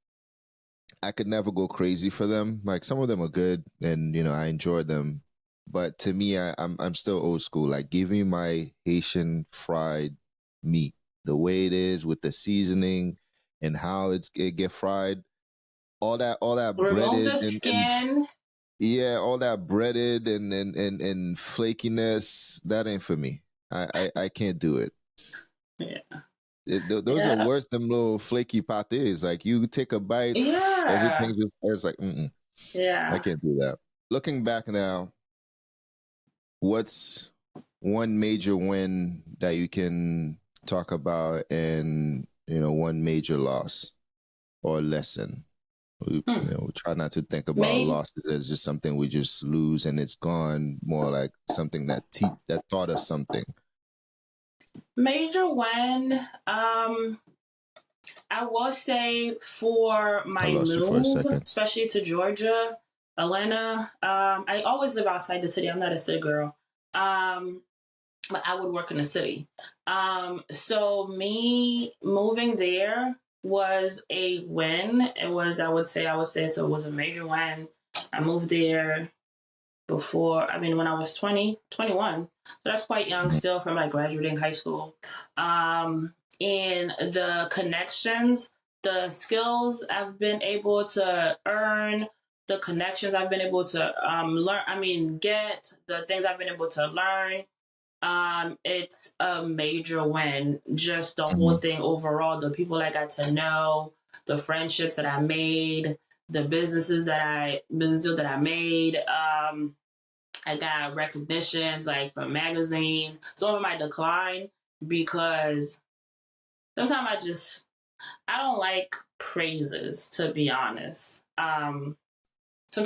I could never go crazy for them. Like some of them are good, and I enjoy them, but to me, I'm still old school. Like give me my Haitian fried meat the way it is with the seasoning and how it get fried all that Remove breaded the and skin. yeah, all that breaded and flakiness, that ain't for me. I can't do it. Yeah. Those are Yeah. worse than little flaky pates. Like you take a bite, Yeah. everything just it's like I Yeah. can't do that. Looking back now, what's one major win that you can talk about, and one major loss or lesson? We try not to think about Maybe losses as just something we just lose and it's gone. More like something that taught us something. major win. I will say for I my lost you for a move, second. especially to Georgia, Atlanta. I always live outside the city. I'm not a city girl. Um, but I would work in the city. So me moving there, was a win. It was, I would say, so it was a major win. I moved there before, I mean, when I was 20, 21. So that's quite young Mhm. still from like graduating high school. And the connections, the skills I've been able to earn, the connections I've been able to learn, I mean, get, the things I've been able to learn, it's a major win. Just the whole Mhm. thing overall, the people I got to know, the friendships that I made, the business deals that I made. I got recognitions like from magazines. Some of them might decline because sometimes I don't like praises, to be honest. Sometimes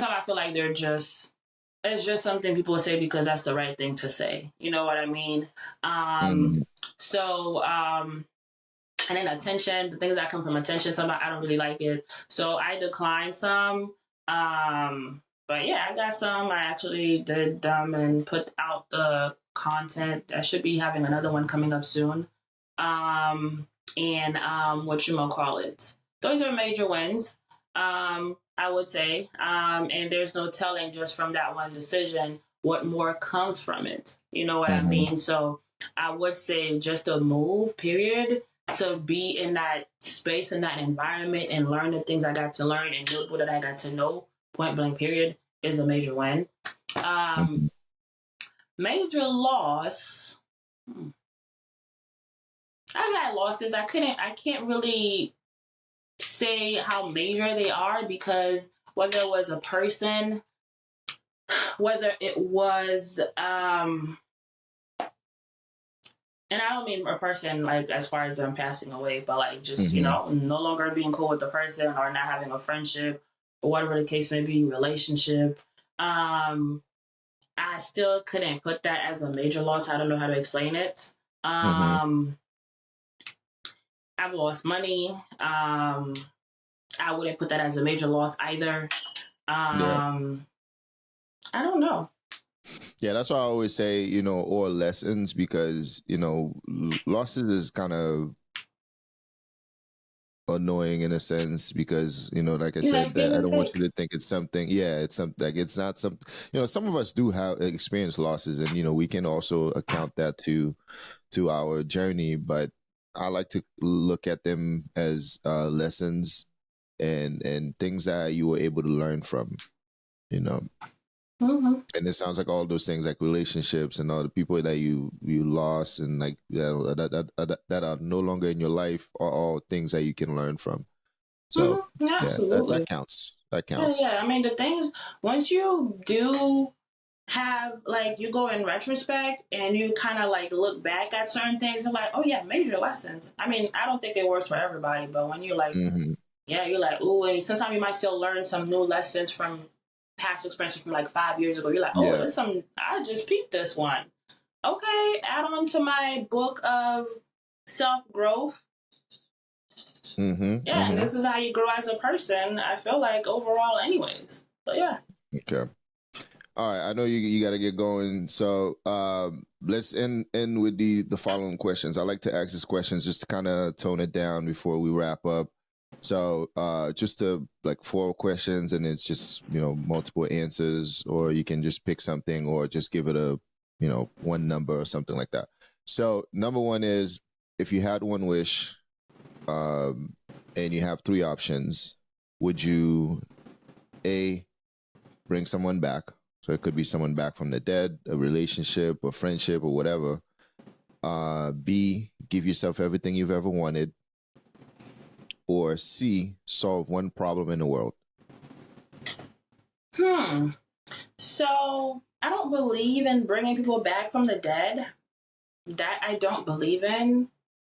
I feel like it's just something people say because that's the right thing to say. You know what I mean? Um, Mhm. so and then attention, the things that come from attention, sometimes I don't really like it. So I declined some. But yeah, I got some. I actually did and put out the content. I should be having another one coming up soon. Um, and what you gonna call it? Those are major wins. I would say. And there's no telling just from that one decision what more comes from it. You know what I Mhm. mean? So I would say just a move, period, to be in that space, in that environment, and learn the things I got to learn and know people that I got to know, point blank, period, is a major win. Um, Mhm. Major loss. I've had losses. I can't really say how major they are because whether it was a person, whether it was, and I don't mean a person like as far as them passing away, but like just, Mhm. no longer being cool with the person or not having a friendship or whatever the case may be, relationship. Um, I still couldn't put that as a major loss. I don't know how to explain it. Mhm. Um, I've lost money. I wouldn't put that as a major loss either. Yeah. I don't know. Yeah, that's why I always say, or lessons, because, losses is kind of annoying in a sense because, like I Yeah, said, it's give that I and don't want you take. to think it's something. Yeah, it's something like it's not something. Some of us do have experience losses, and we can also account that to our journey. But I like to look at them as lessons and things that you were able to learn from. You know, Mm-hmm. and it sounds like all those things, like relationships and all the people that you lost, and like that are no longer in your life, are all things that you can learn from. So Mm-hmm. yeah, that Absolutely. counts. That Yeah, counts. yeah. I mean, the things once you do have like you go in retrospect and you kind of like look back at certain things and like, oh yeah, major lessons. I mean, I don't think it works for everybody, but when you like, Hmm. yeah, you're like, ooh, and sometimes you might still learn some new lessons from past experiences from like 5 years ago. You're like, oh, Yeah. there's some. I just peeped this one. Okay, add on to my book of self growth. Hmm. Yeah, and Hmm. this is how you grow as a person. I feel like overall, anyways. So yeah. Okay. All right. I know you got to get going. So let's end with the following questions. I like to ask these questions just to kind of tone it down before we wrap up. So just to like four questions, and it's just multiple answers, or you can just pick something, or just give it a one number or something like that. So number one is, if you had one wish, um, and you have three options, would you a bring someone back? So it could be someone back from the dead, a relationship, a friendship, or whatever. B, give yourself everything you've ever wanted. Or C, solve one problem in the world. Hmm. So I don't believe in bringing people back from the dead. That I don't believe in.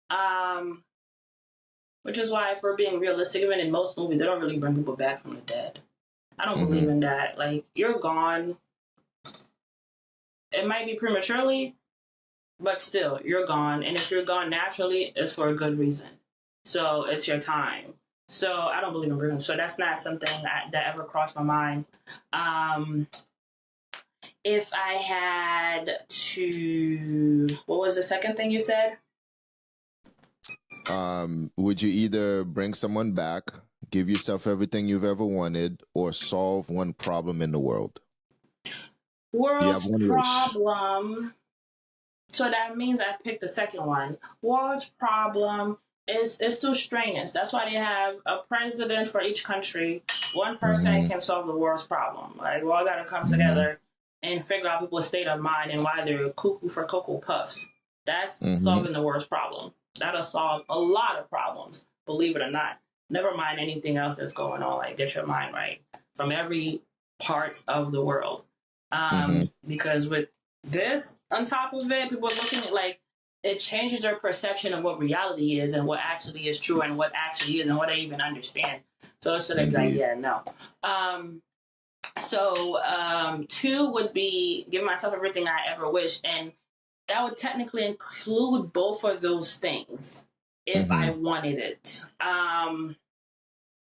Um, which is why, if we're being realistic, even in most movies, they don't really bring people back from the dead. I don't believe Mm-hmm. in that. Like you're gone. It might be prematurely, but still, you're gone. And if you're gone naturally, it's for a good reason. So it's your time. So I don't believe in bringing. So that's not something that ever crossed my mind. Um, if I had to, what was the second thing you said? Would you either bring someone back, give yourself everything you've ever wanted, or solve one problem in the world? You have World's one wish. problem. So that means I picked the second one. World's problem is too strenuous. That's why they have a president for each country. One person Mm-hmm. can solve the world's problem. Like we all got to come Mm-hmm. together and figure out people's state of mind and why they're cuckoo for cocoa puffs. That's Mm-hmm. solving the world's problem. That'll solve a lot of problems, believe it or not. Never mind anything else that's going on. Like get your mind right from every part of the world. Mm-hmm. Because with this on top of it, people are looking at like it changes their perception of what reality is and what actually is true and what actually is and what they even understand. So it's like, Indeed. yeah, no. Two would be give myself everything I ever wished, and that would technically include both of those things if I Mm-hmm. wanted it.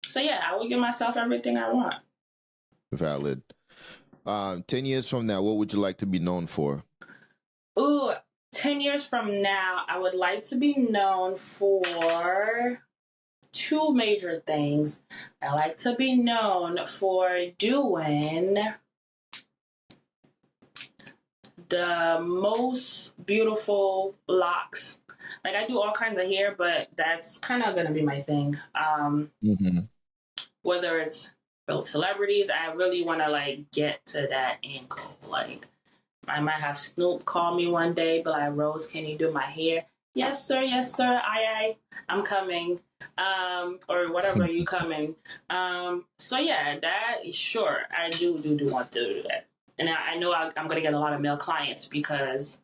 So yeah, I would give myself everything I want. Valid. 10 years from now, what would you like to be known for? Ooh, 10 years from now, I would like to be known for two major things. I like to be known for doing the most beautiful locks. Like I do all kinds of hair, but that's kind of gonna be my thing. Mm-hmm. Whether it's for celebrities, I really want to like get to that angle. Like I might have Snoop call me one day, but like, Rose, can you do my hair? Yes, sir. Yes, sir. I'm coming. Or whatever, you coming. So yeah, that sure, I do want to do that, and I know I'm gonna get a lot of male clients because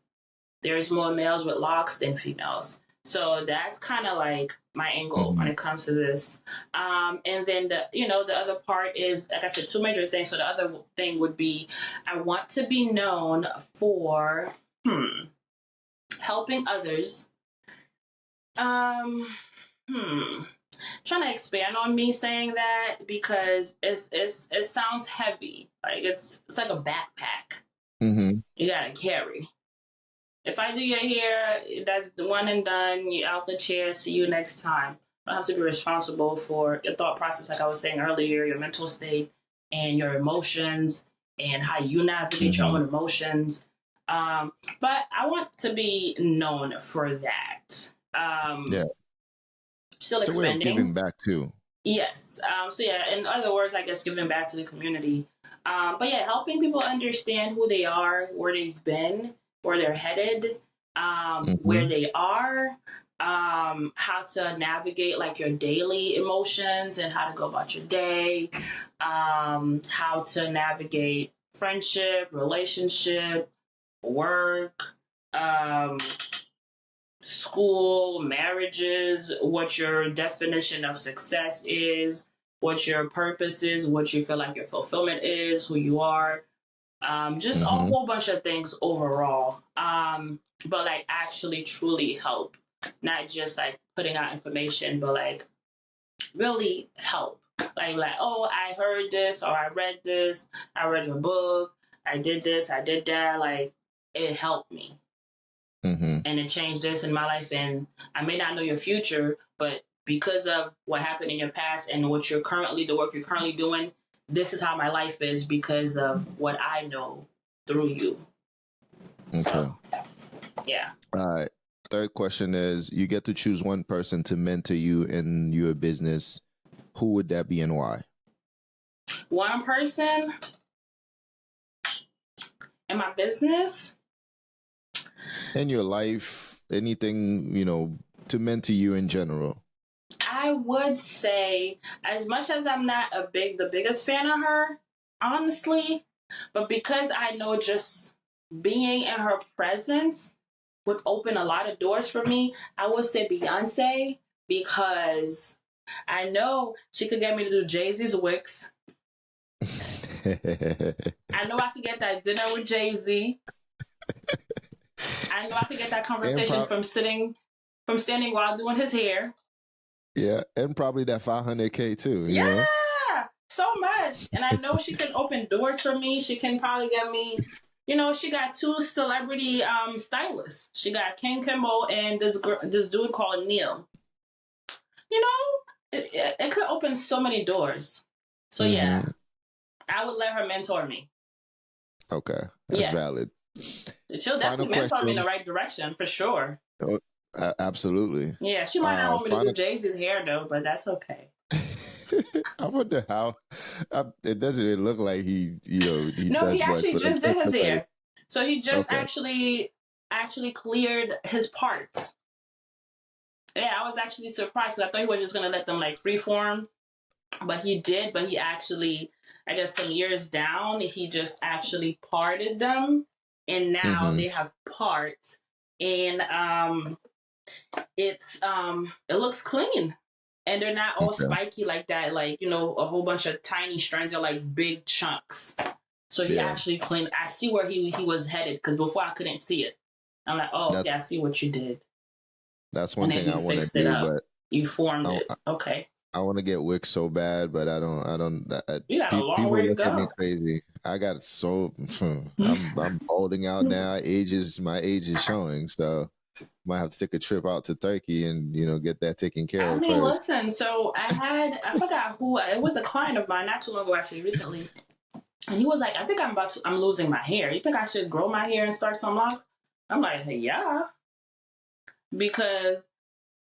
there's more males with locks than females. So that's kind of like my angle when Mm-hmm. it comes to this. And then the other part is like I said, two major things. So the other thing would be I want to be known for helping others. Um, hmm. Trying to expand on me saying that because it sounds heavy. Like it's like a backpack Mm-hmm. you gotta carry. If I do your hair, that's the one and done. You're out the chair. See you next time. I don't have to be responsible for your thought process, like I was saying earlier, your mental state and your emotions and how you navigate your Mm-hmm. own emotions. But I want to be known for that. Yeah. Still It's a way of expanding. giving back too. Yes. So yeah, in other words, I guess giving back to the community. But yeah, helping people understand who they are, where they've been, where they're headed, where Mm-hmm. they are, how to navigate like your daily emotions and how to go about your day, how to navigate friendship, relationship, work, um, school, marriages, what your definition of success is, what your purpose is, what you feel like your fulfillment is, who you are. Just a Mm-hmm. whole bunch of things overall. But like actually truly help. Not just like putting out information, but like really help. Oh, I heard this or I read your book, I did this, I did that. Like it helped me Mm-hmm. and it changed this in my life. And I may not know your future, but because of what happened in your past and the work you're currently doing, this is how my life is because of what I know through you. Okay. So, yeah. All right. Third question is you get to choose one person to mentor you in your business. Who would that be and why? One person in my business, In your life, anything, to mentor you in general. I would say, as much as I'm not the biggest fan of her, honestly, but because I know just being in her presence would open a lot of doors for me, I would say Beyonce because I know she could get me to do Jay-Z's Wicks. I know I could get that dinner with Jay-Z. I know I could get that and conversation from standing while doing his hair. yeah, and probably that 500K too, Yeah, so much. And I know she can open doors for me. She can probably get me. She got two celebrity stylists. She got Ken Kimball and this dude called Neil. you know, it could open so many doors. So yeah, I would let her mentor me. Okay, that's Yeah, valid. she'll Final definitely mentor me in the question. right direction for sure. Oh, absolutely. Yeah, she might not want me to do Final. Jay-Z's hair though, but that's okay. I wonder how. It doesn't even look like he No, he does much, actually but just did that's his okay. hair. So he just Okay. actually cleared his parts. Yeah, I was actually surprised because I thought he was just gonna let them like freeform, but he did. But he actually, I guess, some years down, he just actually parted them, and now Mm-hmm. they have parts, and it looks clean, and they're not all Okay. spiky like that. Like, you know, a whole bunch of tiny strands are like big chunks. So he Yeah, actually cleaned. I see where he was headed because before I couldn't see it. I'm like, oh, okay, that's I see what you did, that's and one then thing you I want to fixed it do, up. but You formed I it. Okay, I want to get wigs so bad, but I don't. I don't. you got a long People way to look at me go. crazy. I got so. I'm balding out now. My age is showing, so might have to take a trip out to Turkey and get that taken care I of mean, first. listen. So I forgot who it was. A client of mine not too long ago, actually, recently, and he was like, "I think I'm losing my hair. You think I should grow my hair and start some locks?" I'm like, hey, yeah, because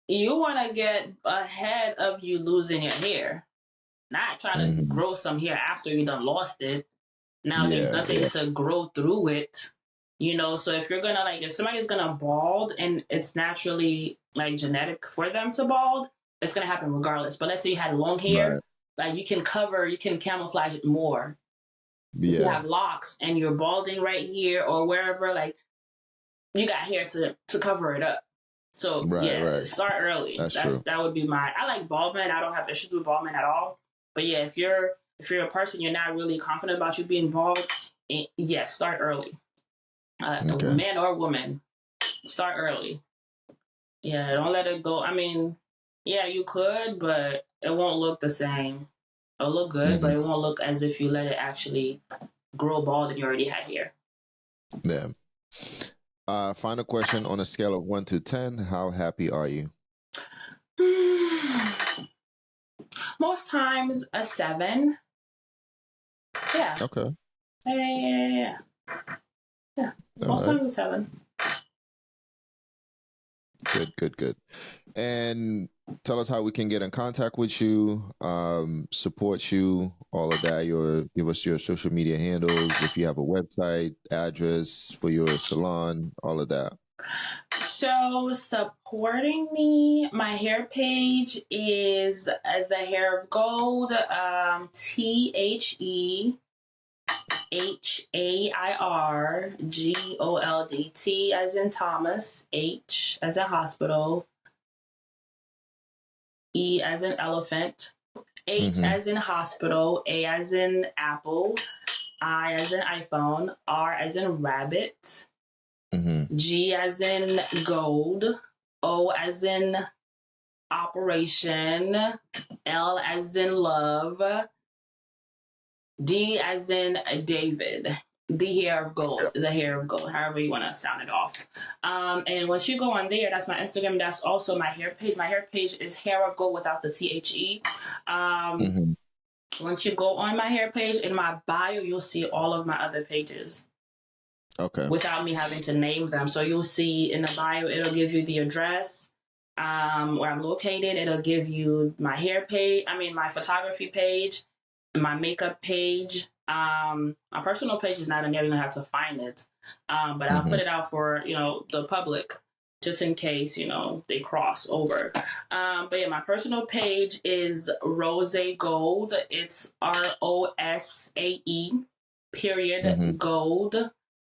you want to get ahead of you losing your hair, not try to Hmm. grow some hair after you done lost it. Now there's Yeah, nothing yeah, to grow through it. You know, so if you're gonna if somebody's gonna bald and it's naturally like genetic for them to bald, it's gonna happen regardless. But let's say you had long hair, right. like you can camouflage it more. If you Yeah, have locks and you're balding right here or wherever, like you got hair to cover it up. So right, yeah, right. start early. That's true. That would be my. I like bald men. I don't have issues with bald men at all. But yeah, if you're a person you're not really confident about you being bald, yeah, start early. Okay. Man or woman, start early. Yeah, don't let it go. I mean, yeah, you could, but it won't look the same. It'll look good, but Hmm. it won't look as if you let it actually grow bald and you already had hair. Yeah. Final question on a scale of 1 to 10. How happy are you? Most times a 7. Yeah. Okay. Yeah. Yeah. All Most right. times a 7. Good, good, good. And tell us how we can get in contact with you, support you, all of that. Give us your social media handles, if you have a website, address for your salon, all of that. So supporting me, my hair page is the Hair of Gold. TheHairGold. As in Thomas, H as in hospital, E as in elephant, H Mm-hmm. as in hospital, A as in apple, I as in iPhone, R as in rabbit, Mm-hmm. G as in gold, O as in operation, L as in love, D as in David. The hair of gold, Yeah. the hair of gold, however you want to sound it off. And once you go on there, that's my Instagram. That's also my hair page. My hair page is Hair of Gold without the THE. Um, Mm-hmm. Once you go on my hair page, in my bio, you'll see all of my other pages Okay. without me having to name them. So you'll see in the bio, it'll give you the address, where I'm located. It'll give you my hair page, my photography page, my makeup page. My personal page is not in there. You don't have to find it. But I'll Mm-hmm. put it out for, the public just in case, they cross over. But yeah, my personal page is Rose Gold. It's ROSAE Mm-hmm. period gold.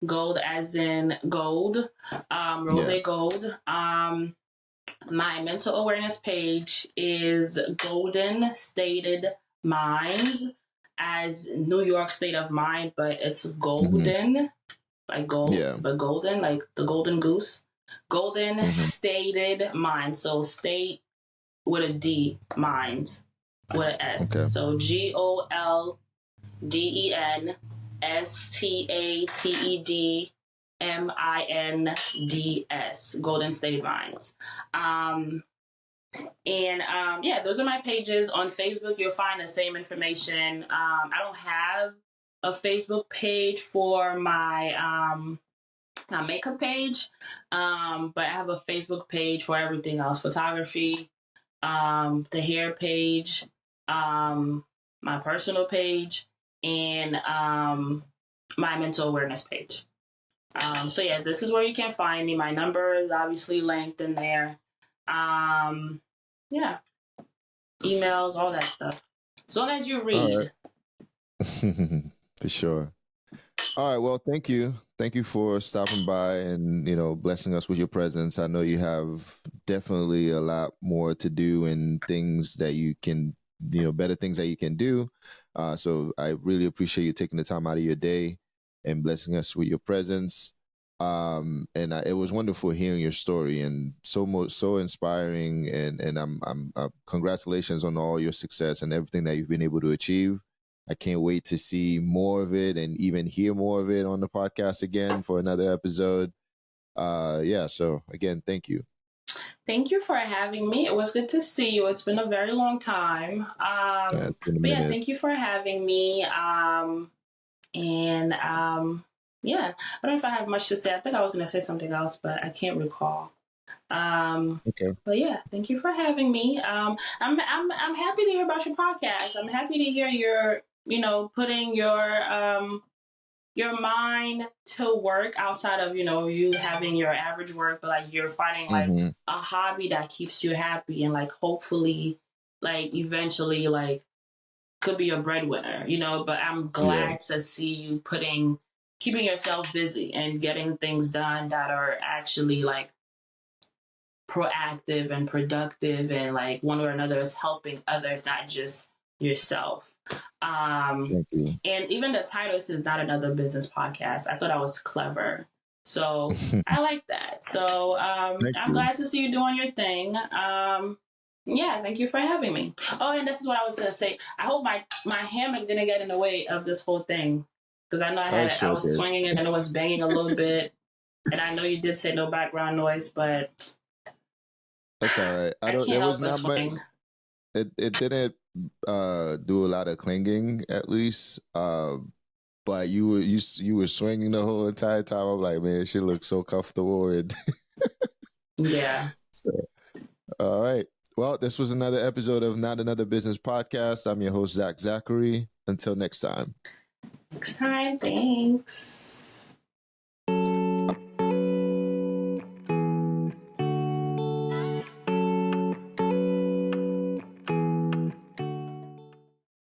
Gold as in gold. Rose Yeah. Gold. My mental awareness page is Golden Stated Minds, as New York State of Mind, but it's Mm-hmm. golden, like gold, Yeah. but golden, like the golden goose. Golden Mm-hmm. Stated Mind. So state with a D, minds with an S. Okay. So GOLDENSTATEDMINDS, Golden State Minds. And yeah, those are my pages. On Facebook, you'll find the same information. I don't have a Facebook page for my makeup page, but I have a Facebook page for everything else: photography, the hair page, my personal page, and my mental awareness page. So yeah, this is where you can find me. My number is obviously linked in there. Yeah, emails, all that stuff. As long as you All read. right. For sure. All right. Well, thank you. Thank you for stopping by and, blessing us with your presence. I know you have definitely a lot more to do and things that you can, better things that you can do. So I really appreciate you taking the time out of your day and blessing us with your presence. And it was wonderful hearing your story and so inspiring. And I'm congratulations on all your success and everything that you've been able to achieve. I can't wait to see more of it and even hear more of it on the podcast again for another episode. Yeah. So again, thank you. Thank you for having me. It was good to see you. It's been a very long time. Yeah, it's been a But yeah, minute. thank you for having me. And yeah, I don't know if I have much to say. I think I was going to say something else, but I can't recall. Okay. But yeah, thank you for having me. I'm happy to hear about your podcast. I'm happy to hear putting your mind to work outside of you having your average work, but like you're finding like Mm-hmm. a hobby that keeps you happy and like hopefully like eventually like could be a breadwinner, but I'm Yeah. glad to see you keeping yourself busy and getting things done that are actually like proactive and productive and like one or another is helping others, not just yourself. Thank you. And even the title is not another business podcast. I thought I was clever. So I like that. So Thank I'm you. glad to see you doing your thing. Yeah, thank you for having me. Oh, and this is what I was gonna say. I hope my hammock didn't get in the way of this whole thing because I know I I sure was did. swinging it and it was banging a little bit. And I know you did say no background noise, but That's all right. I I don't. can't It help was but not my. swing. It didn't do a lot of clinging at least. But you were swinging the whole entire time. I'm like, man, she looks so comfortable. And Yeah. so, all right. Well, this was another episode of Not Another Business Podcast. I'm your host, Zach Zachary. Until next time. Next time, thanks.